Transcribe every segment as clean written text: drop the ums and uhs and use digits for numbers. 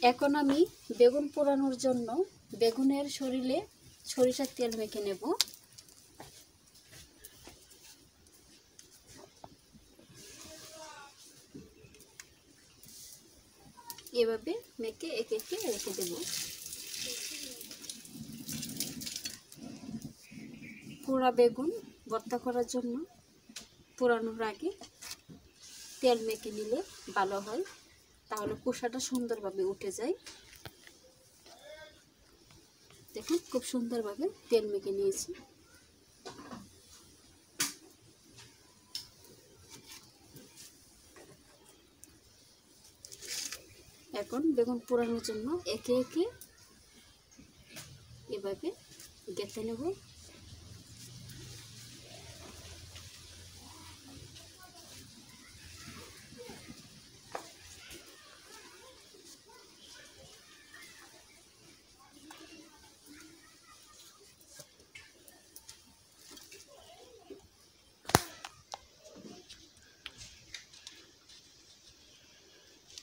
এখন আমি বেগুন পোড়ানোর জন্য বেগুনের শরীরে সরিষার তেল মেখে নেব। এভাবে মেখে একে একে রেখে দেব। পোড়া বেগুন ভর্তা করার জন্য পোড়ানোর আগে তেল মেখে নিলে ভালো হয়, তাহলে খোসাটা সুন্দরভাবে উঠে যায়। দেখুন খুব সুন্দরভাবে তেল মেখে নিয়েছি। এখন বেগুন পোড়ানোর জন্য একে একে এভাবে গেঁথে নেব।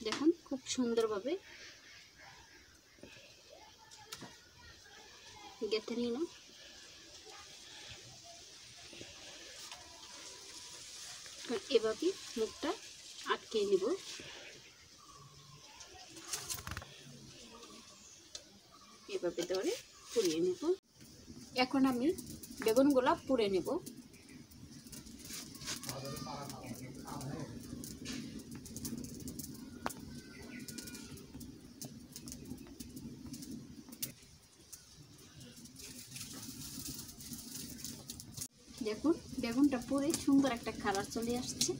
দেখুন খুব সুন্দরভাবে গেঁথে নিলাম। এভাবে মুখটা আটকে নিব। এভাবে ধরে পুড়িয়ে নেব। এখন আমি বেগুনগুলা পুড়ে নেব। দেখুন বেগুনটা পুড়ে সুন্দর একটা কালার চলে আসছে।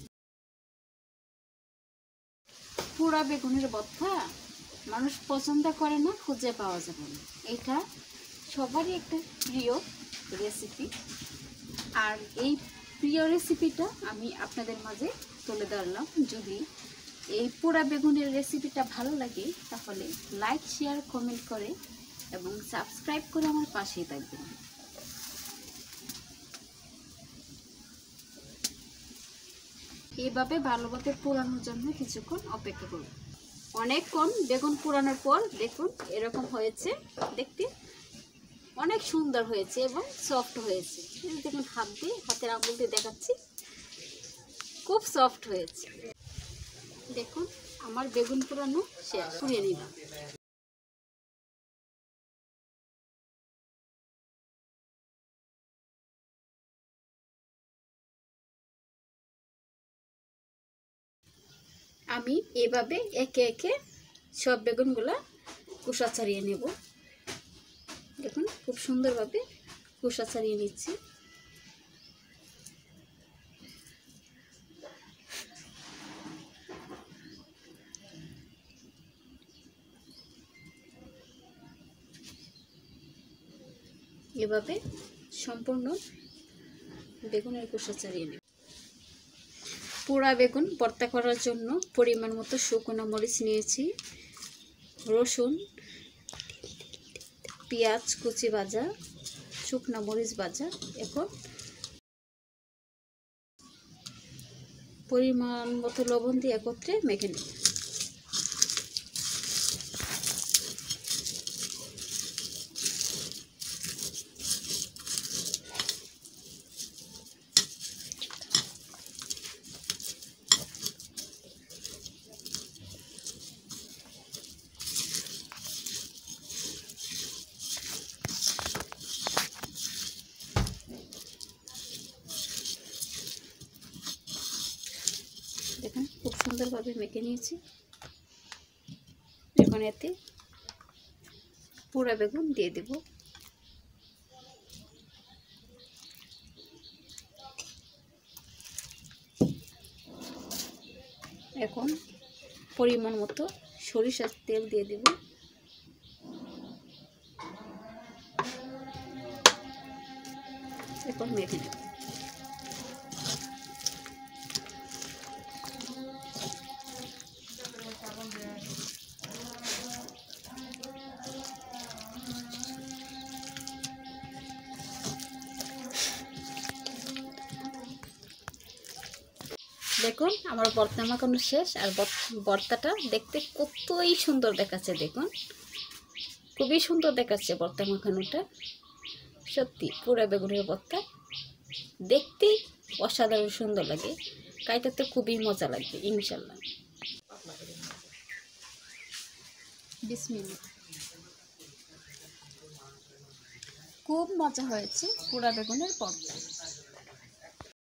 পোড়া বেগুনের ভর্তা মানুষ পছন্দ করে না, খুঁজে পাওয়া যাবে না। এটা সবারই একটা প্রিয় রেসিপি, আর এই প্রিয় রেসিপিটা আমি আপনাদের মাঝে তুলে ধরলাম। যদি এই পোড়া বেগুনের রেসিপিটা ভালো লাগে তাহলে লাইক, শেয়ার, কমেন্ট করে এবং সাবস্ক্রাইব করে আমার পাশেই থাকবেন। এইভাবে ভালোভাবে পোড়ানোর জন্য কিছুক্ষণ অপেক্ষা করুন। অনেকক্ষণ বেগুন পোড়ানোর পর দেখুন এরকম হয়েছে, দেখতে অনেক সুন্দর হয়েছে এবং সফট হয়েছে। দেখুন হাতের আঙুল দিয়ে দেখাচ্ছি, খুব সফট হয়েছে। দেখুন আমার বেগুন পোড়ানো শেষ, পুড়িয়ে নিলাম। আমি এভাবে একে একে সব বেগুনগুলা খোসা ছাড়িয়ে নেব। দেখুন খুব সুন্দরভাবে খোসা ছাড়িয়ে নিচ্ছি। এভাবে সম্পূর্ণ বেগুনের খোসা ছাড়িয়ে নেব। পোড়া বেগুন ভর্তা করার জন্য পরিমাণ মতো শুকনো মরিচ নিয়েছি, রসুন, পেঁয়াজ কুচি ভাজা, শুকনো মরিচ ভাজা। এখন পরিমাণ মতো লবণ দিয়ে একত্রে মেখে নেব। দেখুন খুব সুন্দরভাবে মেখে নিয়েছি। এখন এতে পোড়া বেগুন দিয়ে দেব। এখন পরিমাণ মতো সরিষার তেল দিয়ে দেব। এখন মেখে নেব। দেখুন আমার ভর্তা মাখানো শেষ। আর ভর্তাটা দেখতে কতই সুন্দর দেখাচ্ছে, দেখুন খুবই সুন্দর দেখাচ্ছে ভর্তা মাখানোটা। সত্যি পোড়া বেগুনের ভর্তা দেখতে অসাধারণ সুন্দর লাগে, খাইতে খুবই মজা লাগবে ইনশাল্লাহ। বিসমিল্লাহ। খুব মজা হয়েছে পোড়া বেগুনের ভর্তা।